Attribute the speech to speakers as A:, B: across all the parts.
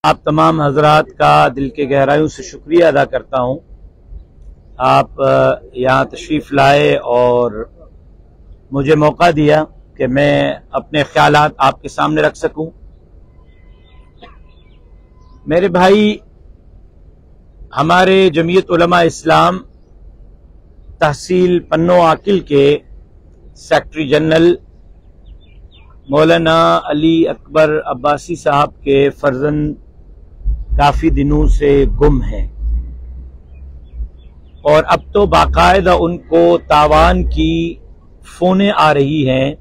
A: آپ تمام حضرات کا دل کے گہرائیوں سے شکریہ ادا کرتا ہوں. آپ یہاں تشریف لائے اور مجھے موقع دیا کہ میں اپنے خیالات آپ کے سامنے رکھ سکوں. میرے بھائی، ہمارے جمعیت علماء اسلام تحصیل پنو عاقل کے سیکرٹری جنرل مولانا علی اکبر عباسی صاحب کے فرزند کافی دنوں سے گم ہیں، اور اب تو باقاعدہ ان کو تاوان کی فونیں آ رہی ہیں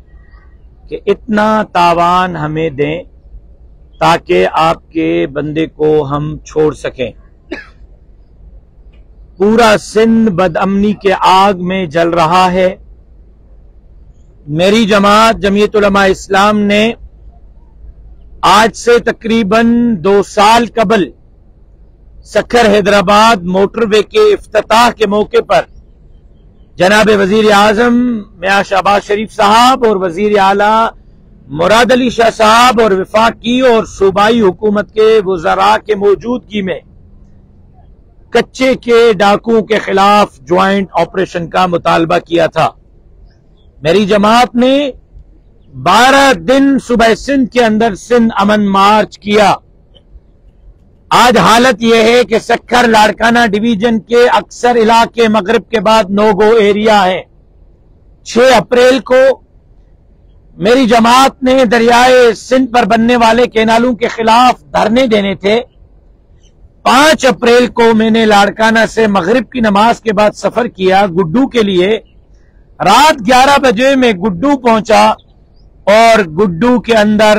A: کہ اتنا تاوان ہمیں دیں تاکہ آپ کے بندے کو ہم چھوڑ سکیں. پورا سندھ بدامنی کے آگ میں جل رہا ہے. میری جماعت جمعیت علماء اسلام نے آج سے تقریباً 2 سال قبل سکھر حیدرآباد موٹر وے کے افتتاح کے موقع پر جناب وزیر اعظم میاں شہباز شریف صاحب اور وزیر اعلیٰ مراد علی شاہ صاحب اور وفاقی اور صوبائی حکومت کے وزراء کے موجودگی میں کچے کے ڈاکوؤں کے خلاف جوائنٹ آپریشن کا مطالبہ کیا تھا. میری جماعت نے 12 دن صوبہ سندھ کے اندر سندھ امن مارچ کیا. آج حالت یہ ہے کہ سکھر لاڑکانہ ڈویژن کے اکثر علاقے مغرب کے بعد نو گو ایریا ہیں. 6 اپریل کو میری جماعت نے دریائے سندھ پر بننے والے کینالوں کے خلاف دھرنے دینے تھے. 5 اپریل کو میں نے لاڑکانہ سے مغرب کی نماز کے بعد سفر کیا گڈو کے لیے. رات 11 بجے میں گڈو پہنچا اور گڈو کے اندر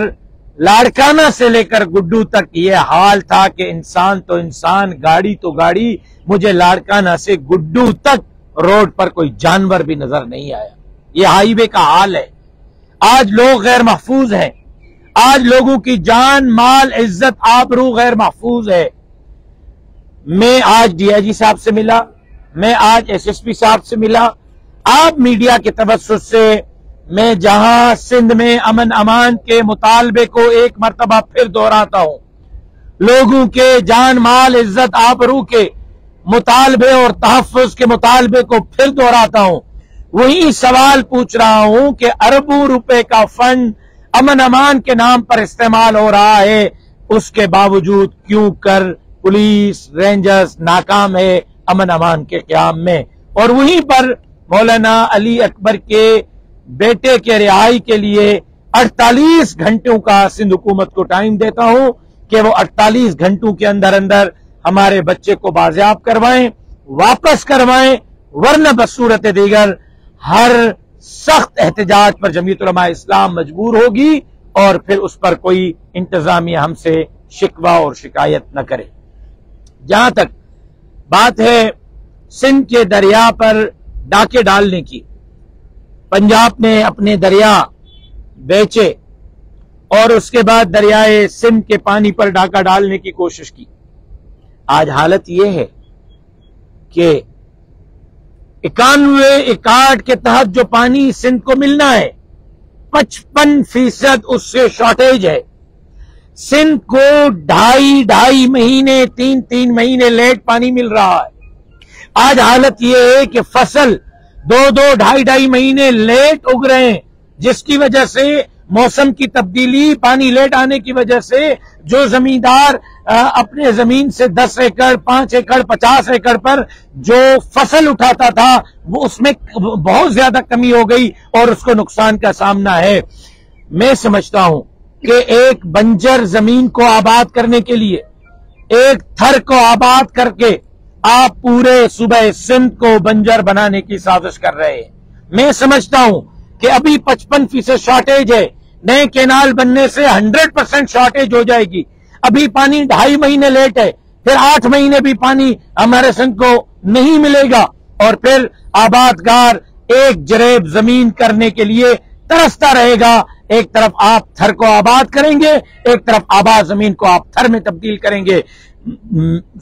A: لاڑکانہ سے لے کر گڈو تک یہ حال تھا کہ انسان تو انسان، گاڑی تو گاڑی. مجھے لاڑکانہ سے گڈو تک روڈ پر کوئی جانور بھی نظر نہیں آیا. یہ ہائی وے کا حال ہے. آج لوگ غیر محفوظ ہیں. آج لوگوں کی جان، مال، عزت، آبرو غیر محفوظ ہے. میں آج ڈی آئی جی صاحب سے ملا، میں آج ایس ایس پی صاحب سے ملا. آپ میڈیا کے توسط سے میں جہاں سندھ میں امن امان کے مطالبے کو ایک مرتبہ پھر دہراتا ہوں، لوگوں کے جان، مال، عزت، آبرو کے مطالبے اور تحفظ کے مطالبے کو پھر دہراتا ہوں، وہی سوال پوچھ رہا ہوں کہ اربوں روپے کا فنڈ امن امان کے نام پر استعمال ہو رہا ہے. اس کے باوجود کیوں کر پولیس رینجرز ناکام ہے امن امان کے قیام میں. اور وہیں پر مولانا علی اکبر کے بیٹے کے رہائی کے لیے 48 گھنٹوں کا سندھ حکومت کو ٹائم دیتا ہوں کہ وہ 48 گھنٹوں کے اندر اندر ہمارے بچے کو بازیاب کروائیں، واپس کروائیں، ورنہ بصورت دیگر ہر سخت احتجاج پر جمعیت علماء اسلام مجبور ہوگی اور پھر اس پر کوئی انتظامیہ ہم سے شکوہ اور شکایت نہ کرے. جہاں تک بات ہے سندھ کے دریا پر ڈاکے ڈالنے کی، پنجاب نے اپنے دریا بیچے اور اس کے بعد دریائے سندھ کے پانی پر ڈاکہ ڈالنے کی کوشش کی. آج حالت یہ ہے کہ 91 ایکڑ کے تحت جو پانی سندھ کو ملنا ہے 55% اس سے شارٹیج ہے. سندھ کو 2.5 مہینے 3 مہینے لیٹ پانی مل رہا ہے. آج حالت یہ ہے کہ فصل 2-2 مہینے لیٹ اگ رہے ہیں، جس کی وجہ سے موسم کی تبدیلی، پانی لیٹ آنے کی وجہ سے جو زمیندار اپنے زمین سے 10 ایکڑ 5 ایکڑ 50 ایکڑ پر جو فصل اٹھاتا تھا وہ اس میں بہت زیادہ کمی ہو گئی اور اس کو نقصان کا سامنا ہے. میں سمجھتا ہوں کہ ایک بنجر زمین کو آباد کرنے کے لیے، ایک تھر کو آباد کر کے آپ پورے صوبہ سندھ کو بنجر بنانے کی سازش کر رہے ہیں. میں سمجھتا ہوں کہ ابھی 55% شارٹیج ہے، نئے کینال بننے سے 100% شارٹیج ہو جائے گی. ابھی پانی 2.5 مہینے لیٹ ہے، پھر 8 مہینے بھی پانی ہمارے سندھ کو نہیں ملے گا اور پھر آبادگار ایک جریب زمین کرنے کے لیے ترستا رہے گا. ایک طرف آپ تھر کو آباد کریں گے، ایک طرف آباد زمین کو آپ تھر میں تبدیل کریں گے.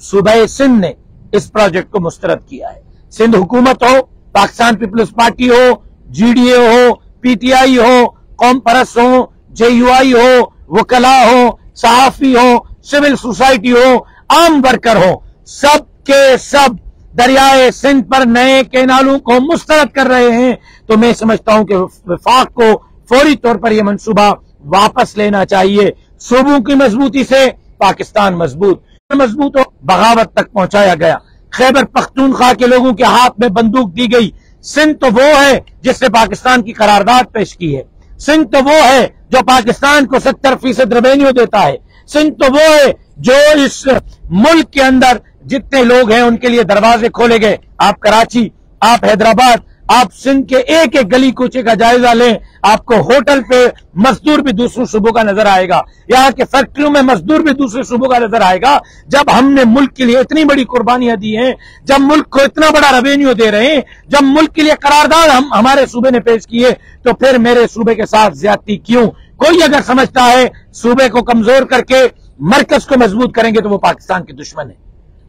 A: صوبہ سندھ نے اس پروجیکٹ کو مسترد کیا ہے. سندھ حکومت ہو، پاکستان پیپلز پارٹی ہو، جی ڈی اے ہو، پی ٹی آئی ہو، قوم پرست ہو، جے یو آئی ہو، وکلاء ہو، صحافی ہو، सिविल सोसाइटी हो, आम वर्कर हो, सब के सब दरियाए सिंध पर नए कैनालों को मुस्तरद कर रहे हैं। तो मैं समझता हूं कि वफाक को फौरी तौर पर यह मंसूबा वापस लेना चाहिए। सूबों की मजबूती से पाकिस्तान मजबूत हो, बगावत तक पहुंचाया गया। खैबर पख्तूनख्वा के लोगों के हाथ में बंदूक दी गई। सिंध तो वो है जिसने पाकिस्तान की करारदाद पेश की है। सिंध तो वो है जो पाकिस्तान को 70% रेवेन्यू देता है। सिंध तो वो है जो इस मुल्क के अंदर जितने लोग हैं उनके लिए दरवाजे खोले गए। आप कराची, आप हैदराबाद, आप सिंध के एक एक गली कूचे का जायजा लें, आपको होटल पे मजदूर भी दूसरे सूबों का नजर आएगा, यहाँ के फैक्ट्रियों में मजदूर भी दूसरे सूबों का नजर आएगा। जब हमने मुल्क के लिए इतनी बड़ी कुर्बानियां दी हैं, जब मुल्क को इतना बड़ा रेवेन्यू दे रहे हैं, जब मुल्क के लिए करारदाद हमारे सूबे ने पेश की है, तो फिर मेरे सूबे के साथ ज्यादती क्यों? कोई अगर समझता है सूबे को कमजोर करके मरकज को मजबूत करेंगे तो वो पाकिस्तान के दुश्मन है,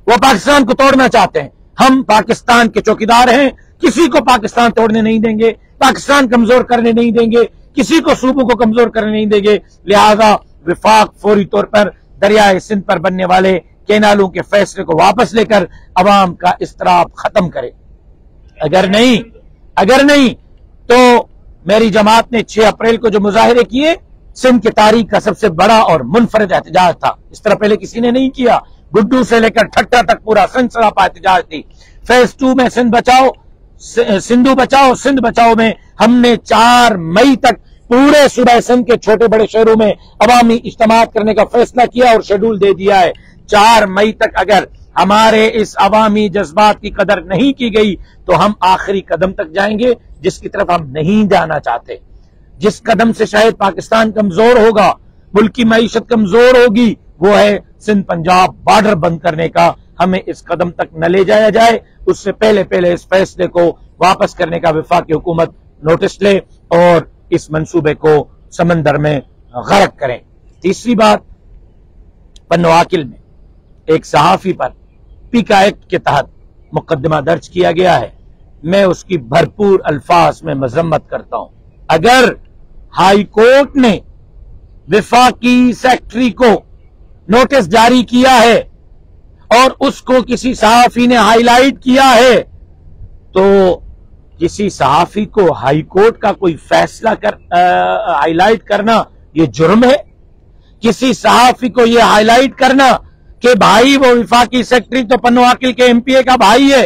A: वो पाकिस्तान को तोड़ना चाहते हैं। हम पाकिस्तान के चौकीदार हैं, किसी को पाकिस्तान तोड़ने नहीं देंगे, पाकिस्तान कमजोर करने नहीं देंगे, किसी को सूबों को कमजोर करने नहीं देंगे। लिहाजा विफाक फौरी तौर पर दरियाए सिंध पर बनने वाले कैनालों के फैसले को वापस लेकर अवाम का इस्तराब खत्म करे। अगर नहीं तो मेरी जमात ने 6 अप्रैल को जो मुजाहिरे किए, सिंध की तारीख का सबसे बड़ा और मुनफरद एहतजाज था। इस तरह पहले किसी ने नहीं किया। गुड्डू से लेकर ठट्टा तक पूरा सिंध सरापा एहतजाज थी। फेज 2 में सिंधु बचाओ सिंध बचाओ में हमने 4 मई तक पूरे सूबा सिंध के छोटे बड़े शहरों में अवामी इज्तिमात करने का फैसला किया और शेड्यूल दे दिया है। 4 मई तक अगर हमारे इस अवामी जज्बात की कदर नहीं की गई तो हम आखिरी कदम तक जाएंगे जिसकी तरफ हम नहीं जाना चाहते। जिस कदम से शायद पाकिस्तान कमजोर होगा, मुल्क की मईशत कमजोर होगी, वो है सिंध पंजाब बॉर्डर बंद करने का। हमें इस कदम तक न ले जाया जाए, उससे पहले इस फैसले को वापस करने का वफाकी हुकूमत नोटिस ले और इस मंसूबे को समंदर में गर्क करें। तीसरी बात, पन्नवाकिल में एक सहाफी पर पीका एक्ट के तहत मुकदमा दर्ज किया गया है। मैं उसकी भरपूर अल्फाज में मजम्मत करता हूं। अगर हाई कोर्ट ने वफाकी सेक्रेटरी को नोटिस जारी किया है और उसको किसी सहाफी ने हाईलाइट किया है, तो किसी सहाफी को हाई कोर्ट का कोई फैसला हाईलाइट करना ये जुर्म है। किसी सहाफी को ये हाईलाइट करना कि भाई वो वफाकी सेक्रेटरी तो पन्नवाकिल के एमपीए का भाई है,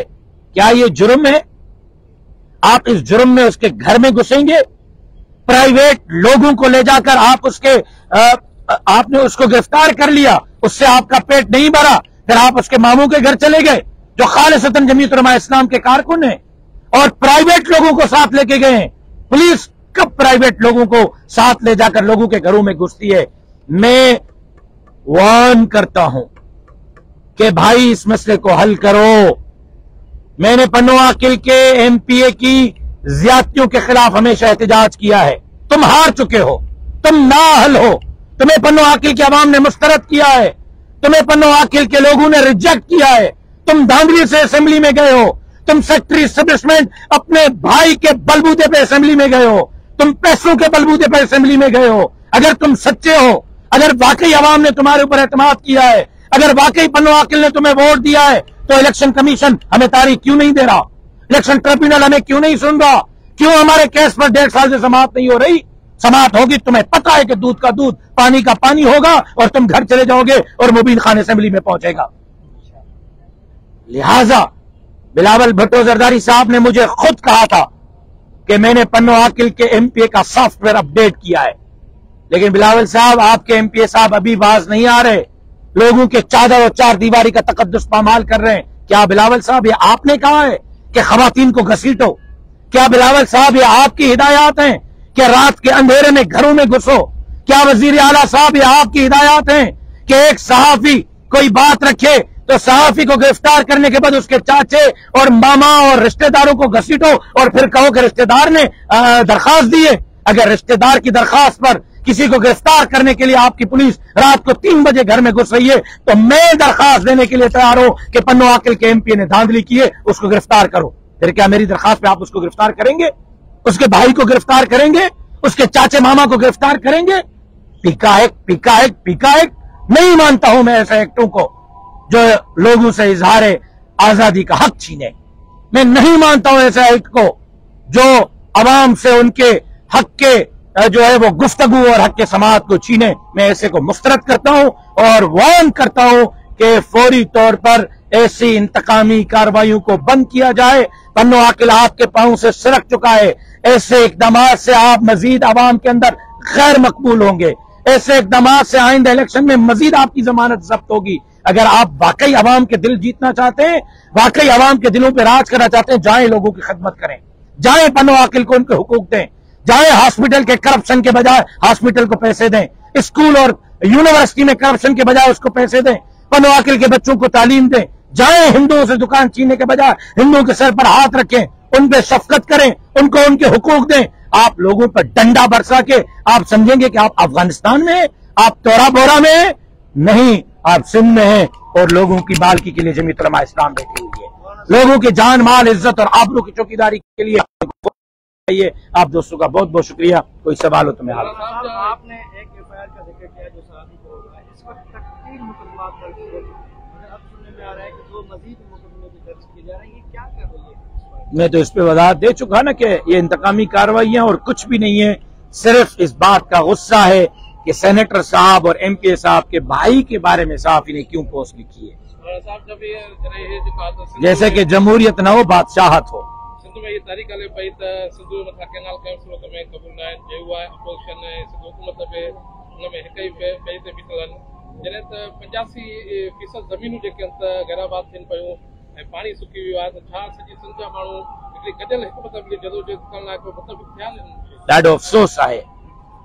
A: क्या ये जुर्म है? आप इस जुर्म में उसके घर में घुसेंगे, प्राइवेट लोगों को ले जाकर आपने उसको गिरफ्तार कर लिया, उससे आपका पेट नहीं भरा, फिर आप उसके मामू के घर चले गए जो खालिसतन जमीयत उलमा इस्लाम के कारकुन हैं और प्राइवेट लोगों को साथ लेके गए हैं। पुलिस कब प्राइवेट लोगों को साथ ले जाकर लोगों के घरों में घुसती है? मैं वार्न करता हूं कि भाई इस मसले को हल करो। मैंने पन्नवाकिल के एमपीए की ज्यादतियों के खिलाफ हमेशा एहतजाज किया है। तुम हार चुके हो, तुम नाअहल हो, तुम्हें पन्नवाकिल के अवाम ने मुस्तरद किया है, तुम्हें पन्नवाकिल के लोगों ने रिजेक्ट किया है। तुम धांधली से असेंबली में गए हो, तुम सेक्रेटरी एस्टेब्लिशमेंट अपने भाई के बलबूते पे असेंबली में गए हो, तुम पैसों के बलबूते पे असेंबली में गए हो। अगर तुम सच्चे हो, अगर वाकई अवाम ने तुम्हारे ऊपर एतमाद किया है, अगर वाकई पन्नवाकिल ने तुम्हें वोट दिया है, तो इलेक्शन कमीशन हमें तारीख क्यों नहीं दे रहा? इलेक्शन ट्रिब्यूनल हमें क्यों नहीं सुन रहा? क्यों हमारे केस पर 1.5 साल से समाअत नहीं हो रही? समाअत होगी, तुम्हें पता है कि दूध का दूध पानी का पानी होगा और तुम घर चले जाओगे और मुबीन खान असेंबली में पहुंचेगा। लिहाजा बिलावल भुट्टो जरदारी साहब ने मुझे खुद कहा था कि मैंने पन्नवाकिल के एमपीए का सॉफ्टवेयर अपडेट किया है, लेकिन बिलावल साहब आपके एमपीए साहब अभी बाज नहीं आ रहे, लोगों के चादर और चार दीवारी का तकद्दुस पामाल कर रहे हैं। क्या बिलावल साहब ये आपने कहा है कि खवातीन को घसीटो? क्या बिलावल साहब ये आपकी हिदायत हैं कि रात के अंधेरे में घरों में घुसो? क्या वजीर आला साहब ये आपकी हिदायत हैं कि एक सहाफी कोई बात रखे तो सहाफी को गिरफ्तार करने के बाद उसके चाचे और मामा और रिश्तेदारों को घसीटो और फिर कहो कि रिश्तेदार ने दरखास्त दी है? अगर रिश्तेदार की दरखास्त पर किसी को गिरफ्तार करने के लिए आपकी पुलिस रात को 3 बजे घर में घुस रही है, तो मैं दरखास्त देने के लिए तैयार हूं कि पन्नवाकिल के एमपी ने धांधली की है, उसको गिरफ्तार करो। फिर क्या मेरी दरखास्त पे आप उसको गिरफ्तार करेंगे? उसके भाई को गिरफ्तार करेंगे? उसके चाचे मामा को गिरफ्तार करेंगे? पीका एक نہیں مانتا ہوں میں ایسے ایکٹوں کو جو لوگوں سے اظہار آزادی کا حق چھینے. میں نہیں مانتا ہوں ایسے ایکٹ کو جو عوام سے ان کے حق کے جو ہے وہ گفتگو اور حق کے سماعت کو چھینے. میں ایسے کو مسترد کرتا ہوں اور وارن کرتا ہوں کہ فوری طور پر ایسی انتقامی کارروائیوں کو بند کیا جائے. بنو عاقل آپ کے پاؤں سے سرک چکا ہے. ایسے اقدامات سے آپ مزید عوام کے اندر غیر مقبول ہوں گے. ایسے اقدامات سے آئندہ الیکشن میں مزید آپ کی ضمانت ضبط ہوگی. اگر آپ واقعی عوام کے دل جیتنا چاہتے ہیں، واقعی عوام کے دلوں پہ راج کرنا چاہتے ہیں، جائیں لوگوں کی خدمت کریں، جائیں بنو عاقل کو ان کے حقوق دیں، جائیں ہاسپٹل کے کرپشن کے بجائے ہاسپٹل کو پیسے دیں، اسکول اور یونیورسٹی میں کرپشن کے بجائے اس کو پیسے دیں، بنو عاقل کے بچوں کو تعلیم دیں، جائیں ہندوؤں سے دکان چھیننے کے بجائے ہندوؤں کے سر پر ہاتھ رکھیں، ان پہ شفقت کریں، ان کو ان کے حقوق دیں. آپ لوگوں پر ڈنڈا برسا کے آپ سمجھیں گے کہ آپ افغانستان میں ہیں، آپ تورا بورا میں ہیں. نہیں، آپ سندھ میں ہیں اور لوگوں کی بالکی کے لیے جمعیت علماء اسلام بیٹھی ہوئی ہے. لوگوں کے جان مال عزت اور آبرو کی چوکیداری کے لیے آپ دوستوں کا بہت بہت شکریہ. کوئی سوال ہو تو میں حاضر ہوں.
B: آپ نے ایک ایف آئی آر کا ذکر کیا جو صحافی کو ہوگا، اس وقت تک 3 مقدمات درج ہوئے ہیں، مگر اب سننے میں آ رہا ہے کہ 2 مزید مقدمے بھی درج کیے جا رہے ہیں. یہ کیا کر رہی ہے؟
A: میں تو اس پہ وضاحت دے چکا نا کہ یہ انتقامی کارروائیاں اور کچھ بھی نہیں ہے. صرف اس بات کا غصہ ہے کہ سینیٹر صاحب اور ایم پی اے صاحب کے بھائی کے بارے میں صحافی نے کیوں پوسٹ لکھی ہے. جیسے کہ جمہوریت نہ ہو، بادشاہت ہو.
C: سندھ میں یہ تحریک ہلے پئی ته سندھ مٿاں کینال قائم صورت میں قبول نہ چيو آهي. اپوزيشن سندھ حڪومت به ان میں هڪ ئي پئي تي بيٺل آهن. جڏهن ته 85% زمينون جيڪي انت غيرآباد ٿين پيون ۽ پاڻي سڪي ويو آهي، ته ڇا سڄي سندھ جا ماڻهو هڪڙي گڏيل حڪومت جي جدوجهد ڪرڻ لاءِ ڪو متفق ٿيا آهن؟
A: ڏاڍو افسوس आहे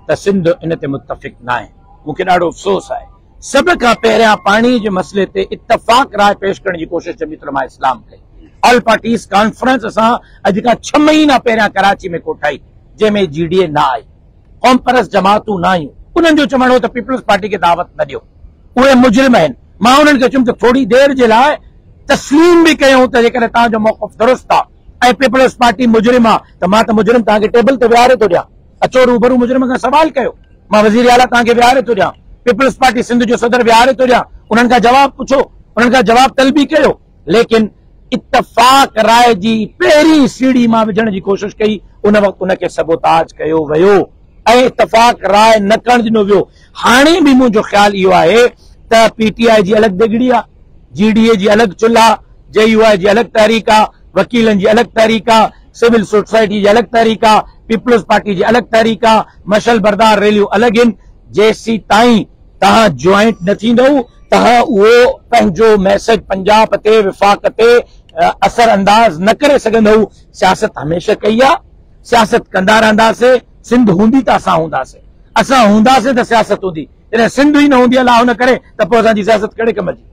A: त सिंध इन ते मुतफ़िक़ न आहे. मूंखे ॾाढो अफ़सोस आहे. सभ खां पहिरियां पाणी जे मसइले ते इत्तफ़ाक़ राय पेश करण जी कोशिश जमीयत उलमा इस्लाम कई. ऑल पार्टीज़ कॉन्फ्रेंस असां अॼु खां 6 महीना पहिरियां कराची में कोठाई, जंहिंमें GDA न आई, क़ौम परस्त जमातूं न आयूं. उन्हनि जो चवणो हो त पीपल्स पार्टी खे दावत न ॾियो, उहे मुजरिम आहिनि. मां उन्हनि खे चयुमि त थोरी देर जे लाइ तस्लीम बि कयूं त जेकॾहिं तव्हांजो मौक़िफ़ दुरुस्त आहे ऐं पीपल्स पार्टी मुजरिम आहे त मां त मुजरिम तव्हांखे टेबल ते विहारे थो ॾियां. अचो रूबरू मुजरिम खां सवाल कयो. मां वज़ीर आला तव्हांखे विहारे थो ॾियां, पीपल्स पार्टी सिंध जो सदर विहारे थो ॾियां. उन्हनि खां जवाब पुछो, उन्हनि खां जवाब तलबी कयो. लेकिन इत्तफ़ाक़ राय जी पहिरीं सीढ़ी मां विझण जी कोशिश कई, उन वक़्तु उनखे सबोताज कयो वियो ऐं इत्तफ़ाक़ राय न करण ॾिनो वियो. हाणे बि मुंहिंजो ख़्यालु इहो आहे त PTI जी अलॻि दिगड़ी आहे, GDA जी अलॻि चुल्ह आहे, JUI जी अलॻि तहरीक आहे, वकीलनि जी अलॻि तहरीक आहे, सिविल सोसाइटी जी अलॻि तहरीक आहे, पीपल्स पार्टी जी अलॻि तहरीक आहे, मशल बरदार रैलियूं अलॻि आहिनि. जेसीं ताईं तव्हां ज्वाइंट न थींदव, तव्हां उहो पंहिंजो मैसेज पंजाब ते विफ़ाक़ ते असर अंदाज़ न करे सघंदव. सियासत हमेशह कई आहे, सियासत कंदा रहंदासीं. सिंध हूंदी त असां हूंदासीं, असां हूंदासीं त सियासत हूंदी. जॾहिं सिंध ई न हूंदी अलाह न करे त पोइ असांजी सियासत कहिड़े कम जी,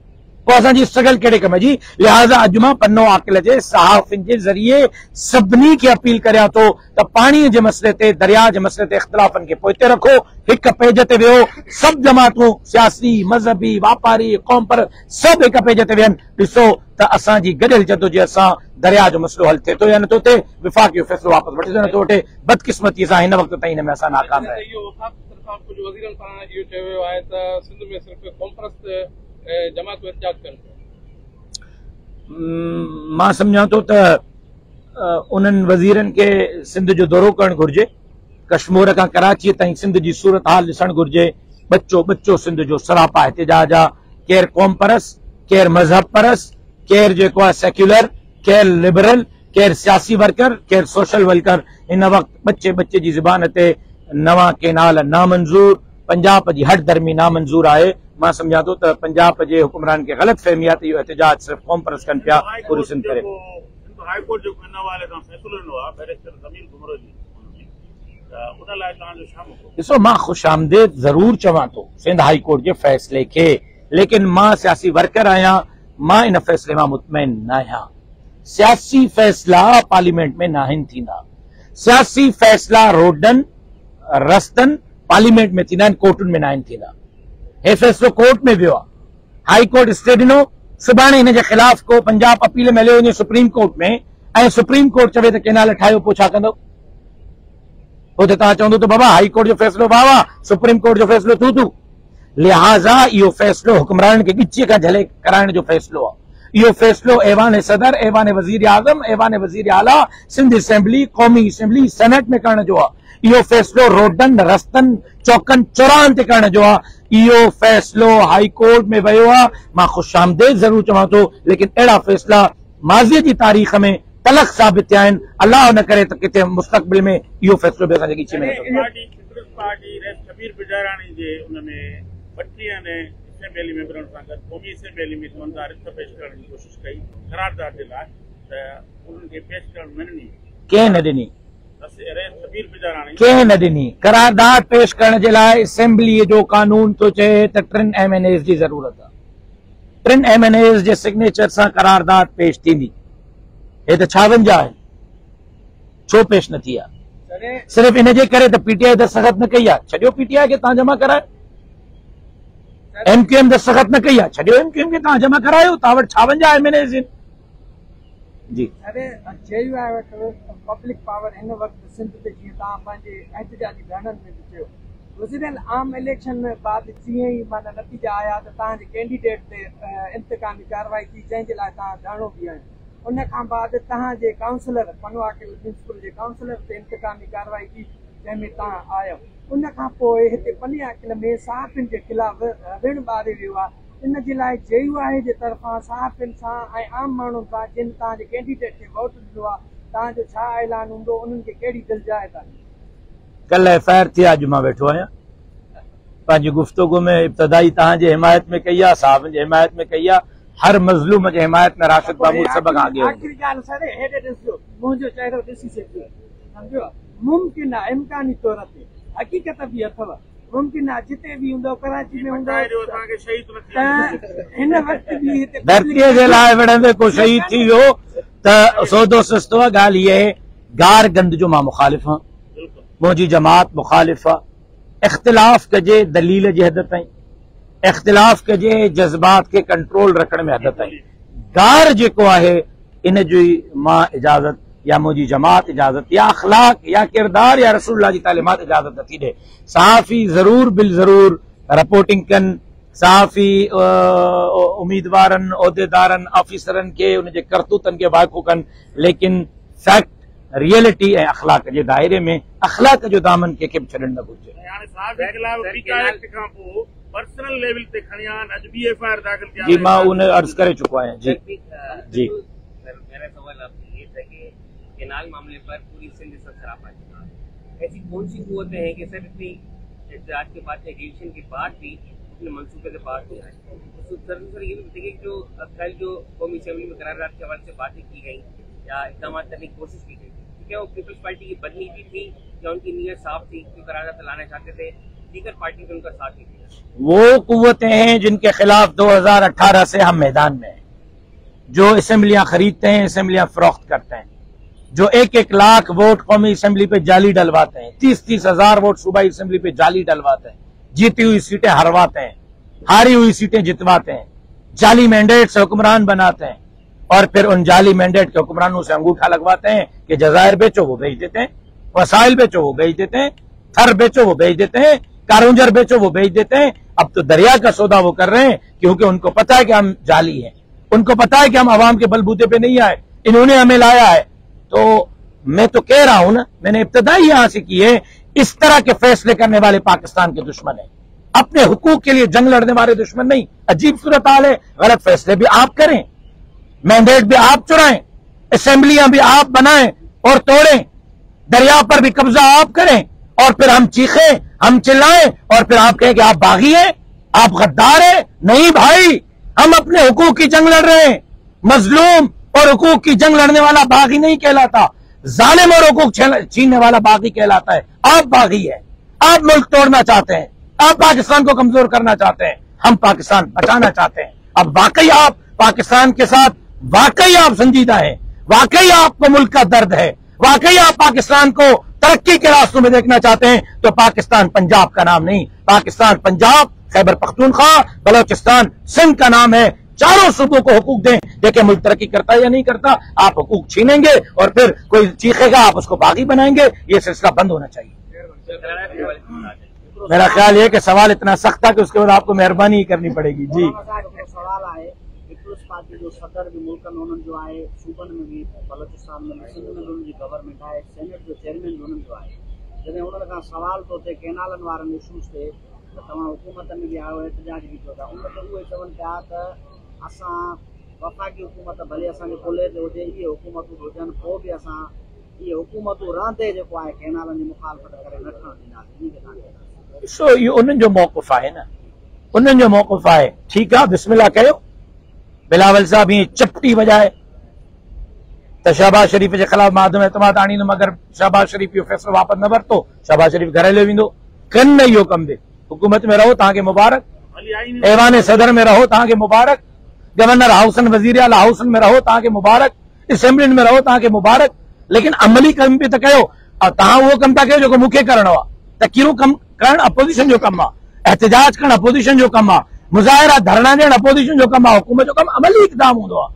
A: पोइ असांजी स्ट्रगल कहिड़े कम जी. लिहाज़ा अॼु मां पन्नो आकिल जे सहाफ़िन जे ज़रिए सभिनी खे अपील करियां थो त पाणीअ जे मसइले ते, दरिया जे मसइले ते इख़्तिलाफ़नि खे पोइते रखो, हिक पेज ते वियो. सभु जमातूं, सियासी, मज़हबी, वापारी, क़ौम पर सभु हिक पेज ते विहनि. ॾिसो त असांजी गॾियल जदोजहद सां दरिया जो मसइलो हल थिए थो या नथो थिए, विफ़ाक़ जो फ़ैसिलो वापसि वठी नथो वठे. बदकिस्मतीअ सां हिन वक़्त ताईं हिन में असां नाकाम रहिया.
C: इहो वफ़ाक़ तरफ़ां कुझु वज़ीरनि पारां इहो चयो वियो आहे त सिंध में सिर्फ़ु क़ौम परस्त जमातूं एहतिजाज कनि.
A: मां सम्झां थो त उन्हनि वज़ीरनि खे सिंध जो दौरो करणु घुर्जे, कश्मीर खां कराची ताईं सिंध जी सूरत हाल ॾिसणु घुर्जे. बच्चो बच्चो सिंध जो सरापा एहतिजाज आहे. केरु क़ौम परस्त, केरु मज़हब परस्त, केरु जेको आहे सेक्युलर, केरु लिबरल, केरु सियासी वर्कर, केरु सोशल वर्कर. हिन वक़्तु बच्चे बच्चे जी ज़बान ते नवां केनाल नामंज़ूर, पंजाब जी हट धर्मी नामंज़ूर आहे. मां सम्झां थो त पंजाब जे हुकुमरान खे ग़लति फ़हमी आहे त इहो एहतिजाज सिर्फ़ु क़ौम परस्त कनि पिया, पूरी सिंध करे.
D: हाई कोर्ट जो इन हवाले सां फ़ैसिलो ॾिनो आहे बैरिस्टर ज़मीन घुमरो जी, त उन लाइ तव्हांजो छा मौक़िफ़?
A: ॾिसो, मां ख़ुशामदेद ज़रूर चवां थो सिंध हाई कोर्ट जे फ़ैसिले खे, लेकिन मां सियासी वर्कर आहियां. मां इन फ़ैसिले मां मुतमइन न आहियां. सियासी फ़ैसिला पार्लियामेंट में नाहिनि थींदा. सियासी फ़ैसिला रोडनि, रस्तनि, पार्लियामेंट में थींदा आहिनि, कोर्टुनि में नाहिनि थींदा. हे फ़ैसिलो कोर्ट में वियो आहे, हाई कोर्ट स्टे ॾिनो. सुभाणे हिन जे ख़िलाफ़ को पंजाब अपील में हलियो वञे सुप्रीम कोर्ट में ऐं सुप्रीम कोर्ट चवे त केनाल ठाहियो, पोइ छा कंदो? पोइ त तव्हां चवंदो त बाबा हाई कोर्ट जो फ़ैसिलो वाह वाह, सुप्रीम कोर्ट जो फ़ैसिलो तू. लिहाजा इहो फ़ैसिलो हुक्मरान खे ॻिचीअ खां झले कराइण जो फ़ैसिलो आहे। इहो फ़ैसिलो ऐवान सदर, ऐवान वज़ीर आज़म, ऐवान वज़ीर आला, सिंध असेंबली, क़ौमी असेंबली, सेनेट में करण जो आहे। इहो फ़ैसिलो रोडनि, रस्तनि, चौकनि, चौराहनि ते करण जो आहे। इहो फ़ैसिलो हाई कोर्ट में वियो आहे। मां ख़ुशामदेद ज़रूर चवां थो, लेकिन अहिड़ा फ़ैसिला माज़ीअ जी तारीख़ में तलख़ साबित थिया आहिनि। अल्लाह न करे त किथे मुस्तक़बिल में इहो फ़ैसिलो बि असांजे ॻिचे में
D: पार्टी शबीर बिजाराणी जे उनमें 32 ने असेंबली मेंबरनि सां गॾु क़ौमी असेंबली में ज़मानदार रिथ पेश करण जी कोशिशि कई क़रारदाद जे लाइ, त उन्हनि खे पेश करण न ॾिनी।
A: कंहिं न ॾिनी?
D: शबीर बिजाराणी
A: कंहिं न ॾिनी। क़रारदाद पेश करण जे लाइ असेंबलीअ जो कानून थो चए त 3 MNAs जी ज़रूरत आहे। 3 MNAs जे सिग्नेचर सां क़रारदाद पेश थींदी। हे त 56 आहे, छो पेश न थी आहे? सिर्फ़ इन जे करे त PTI दस्तखत न कई आहे, छॾियो PTI खे तव्हां जमा करायो। MQM दस्तखत न कई आहे, छॾियो MQM खे तव्हां जमा करायो। तव्हां वटि 56 MNAs आहिनि। जी
B: पब्लिक पावर हिन वक़्तु सिंध ते जीअं तव्हां पंहिंजे एहतजाजी बयाननि में बि चयो, गुज़िरियल आम इलेक्शन में बाद जीअं ई माना नतीजा आया त तव्हांजे कैंडिडेट ते इंतकामी कार्रवाई थी, जंहिंजे लाइ तव्हां धरणो बि आहियो। उन खां बाद तव्हांजे काउंसलर पनवाकिल म्यूनिसिपल जे काउंसलर ते इंतकामी कार्रवाई थी, जंहिंमें तव्हां आयो। उन खां पोइ हिते पनवाकिल में सहाफ़ियुनि जे ख़िलाफ़ ऋण ॿारे वियो आहे। इन जे लाइ JUI जे तरफ़ां सहाफ़ियुनि सां ऐं आम माण्हुनि सां जिन तव्हांजे कैंडिडेट खे वोट ॾिनो आहे, तव्हांजो छा ऐलान हूंदो? उन्हनि खे कहिड़ी दिलजाइत आहे?
A: कल FIR थी, अॼु मां वेठो आहियां। पंहिंजी गुफ़्तगू में इब्तिदाई तव्हांजे हिमायत में कई आहे, साहबनि जे हिमायत में कई आहे। हर मज़लूम जे हिमायत में राशिद मामूद सभ खां अॻे
B: आख़िरी ॻाल्हि सर हेॾे ॾिसजो, मुंहिंजो चहिरो ॾिसी सघिजो, सम्झो। मुमकिन आहे इम्कानी तौर ते, हक़ीक़त बि अथव, मुमकिन आहे जिते बि हूंदो, कराची में हूंदो, त हिन वक़्त बि हिते
A: धरतीअ जे लाइ विढ़ंदे को शहीद थी वियो त सौदो सस्तो आहे। ॻाल्हि इहा आहे, गार गंद जो मां मुखालिफ़ आहियां, मुंहिंजी जमात मुखालिफ़ आहे। इख़्तिलाफ़ कजे दलील जे हद ताईं, इख़्तिलाफ़ कजे जज़्बात खे कंट्रोल रखण में हद ताईं। गार जेको आहे इन जी मां इजाज़त या मुंहिंजी जमात इजाज़त या अख़लाक या किरदार या रसूलुल्लाह जी तालीमात इजाज़त नथी ॾे। सहाफ़ी ज़रूर बिल ज़रूर रिपोर्टिंग कनि, सहाफ़ी उम्मीदवारनि, उहिदेदारनि, ऑफिसरनि खे उनजे करतूतनि खे वाक़िफ़ कनि, लेकिन फैक्ट, रियलिटी ऐं अख़लाक जे दायरे में अख़लाक जो दामन कंहिंखे बि छॾणु न घुरिजे।
D: पर्सनल लेवल ते खणी आन, अॼु बि FIR दाख़िल किया।
A: जी मां उन अर्ज़ करे चुको आहियां। जी जी
E: मेरा सवाल आपसे ये था कि केनाल मामले पर पूरी सिंध से सरापा चुका है। ऐसी कौन सी कुव्वतें हैं कि सर इतनी एहतजाज के बाद, एग्जीबिशन के बाद भी अपने मंसूबे से बाहर नहीं आए? सर ये भी बताइए कि जो कल जो कौमी असेंबली में करारदाद के हवाले से बातें की गई या इक़दाम करने की कोशिश की गई, क्या वो पीपल्स पार्टी की बदनीति थी या उनकी नीयत साफ थी कि करारदाद लाना चाहते थे, दीगर पार्टी ने उनका साथ नहीं दिया?
A: वो कुव्वतें हैं जिनके खिलाफ 2018 से हम मैदान में हैं, जो असेंबलियां खरीदते हैं, असेंबलियां फरोख्त करते हैं, जो 1-1 लाख वोट कौमी असेंबली पे जाली डलवाते हैं, 30-30 हजार वोट सूबाई असेंबली पे जाली डलवाते हैं, जीती हुई सीटें हरवाते हैं, हारी हुई सीटें जितवाते हैं, जाली मैंडेट से हुक्मरान बनाते हैं और फिर उन जाली मैंडेट के हुक्मरानों से अंगूठा लगवाते हैं कि जजायर बेचो वो बेच देते हैं, वसाइल बेचो वो बेच देते हैं, थर बेचो वो बेच देते हैं, कारूंजर बेचो वो बेच देते हैं। अब तो दरिया का सौदा वो कर रहे हैं, क्योंकि उनको पता है कि हम जाली हैं, उनको पता है कि हम आवाम के बलबूते पे नहीं आए, इन्होंने हमें लाया है। तो मैं तो कह रहा हूं ना, मैंने इब्तिदा यहां से की है, इस तरह के फैसले करने वाले पाकिस्तान के दुश्मन है, अपने हुकूक के लिए जंग लड़ने वाले दुश्मन नहीं। अजीब सूरत हाल है, गलत फैसले भी आप करें, मैंडेट भी आप चुराएं, असेंबलियां भी आप बनाएं और तोड़ें, दरिया पर भी कब्जा आप करें और फिर हम चीखें, हम चिल्लाएं और फिर आप कहें कि आप बागी हैं, आप गद्दार हैं। नहीं भाई, हम अपने हुकूक की जंग लड़ रहे हैं। मजलूम और हुकूक की जंग लड़ने वाला बागी नहीं कहलाता, जालिम और हुकूक छीनने वाला बागी कहलाता है। आप बागी हैं, आप मुल्क तोड़ना चाहते हैं, आप पाकिस्तान को कमजोर करना चाहते हैं, हम पाकिस्तान बचाना चाहते हैं। अब वाकई आप पाकिस्तान के साथ वाकई आप संजीदा हैं, वाकई आपको मुल्क का दर्द है, वाकई आप पाकिस्तान को तरक्की के रास्तों में देखना चाहते हैं, तो पाकिस्तान पंजाब का नाम नहीं, पाकिस्तान पंजाब, खैबर पख्तूनख्वा, बलोचिस्तान, सिंध का नाम है। चारों सूबों को हुकूक दें, देखें मुल्क तरक्की करता है या नहीं करता। आप हुकूक छीनेंगे और फिर कोई चीखेगा, आप उसको बागी बनाएंगे। ये सिलसिला बंद होना चाहिए। میرا خیال یہ کہ سوال اتنا سخت تھا کہ اس کے بعد آپ کو مہربانی ہی کرنی پڑے گی. جی
F: سوال ہے پیپلز پارٹی جو صدر بھی ملک میں جو ہے صوبن میں بھی بلوچستان میں سندھ میں ان کی گورنمنٹ ہے سینٹ جو چیئرمین ان جو ہے جڏهن انہن کان سوال تو ٿي کینالن وارن ایشوز تے تمام حکومت میں بھی آيو احتجاج بھی ٿيو ان تے اهي چون پيا ته اسان وفاقی حکومت بھلے اسان جي کولي تے هجي هي حکومتون هجن پوءِ بھی اسان یہ حکومتون راندے جو ہے کینالن جي مخالفت کرے نہ ٿيڻ ڏينداسين.
A: سو یہ انہن جو موقف ہے نا, انہن جو موقف ہے. ٹھیک ہے, بسم اللہ کہو. بلاول صاحب یہ چپٹی بجائے تو شہباز شریف کے خلاف معدم اعتماد آنی مگر شہباز شریف یہ فیصلہ واپس نہ ورتو, شہباز شریف گھر لے ویندو. کن نہیں کم دے, حکومت میں رہو تاں کے مبارک, ایوان صدر میں رہو تاں کے مبارک, گورنر ہاؤسن وزیر اعلیٰ ہاؤسن میں رہو تاں کے مبارک, اسمبلی میں رہو تاں کے مبارک. لیکن عملی کم بھی تو کہو اور تاں وہ کم تا کہو جو مکھے کرنا ہوا تکیروں کم کرن اپوزیشن جو کم آ, احتجاج کرن اپوزیشن جو کم آ, مظاہرہ دھرنا ڈیڑھ اپوزیشن جو کم آ, حکومت جو کم عملی اقدام ہوندو آ.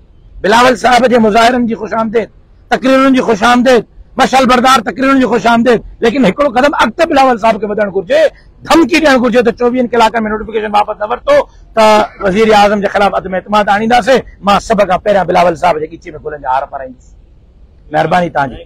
A: بلاول صاحب جے مظاہرن جی خوش آمدید, تقریرن جی خوش آمدید, مشعل بردار تقریرن جی خوش آمدید, لیکن ایکڑو قدم اگتے بلاول صاحب کے بدن گرجے, دھمکی ڈیڑھ گرجے تو 24 کلاکن میں نوٹیفیکیشن واپس نہ ورتو تو وزیر اعظم کے خلاف عدم اعتماد آنیدا سے ماں سب کا پہرا بلاول صاحب جے کیچی میں گلن جا ہار پر آئیں. مہربانی تاں جی.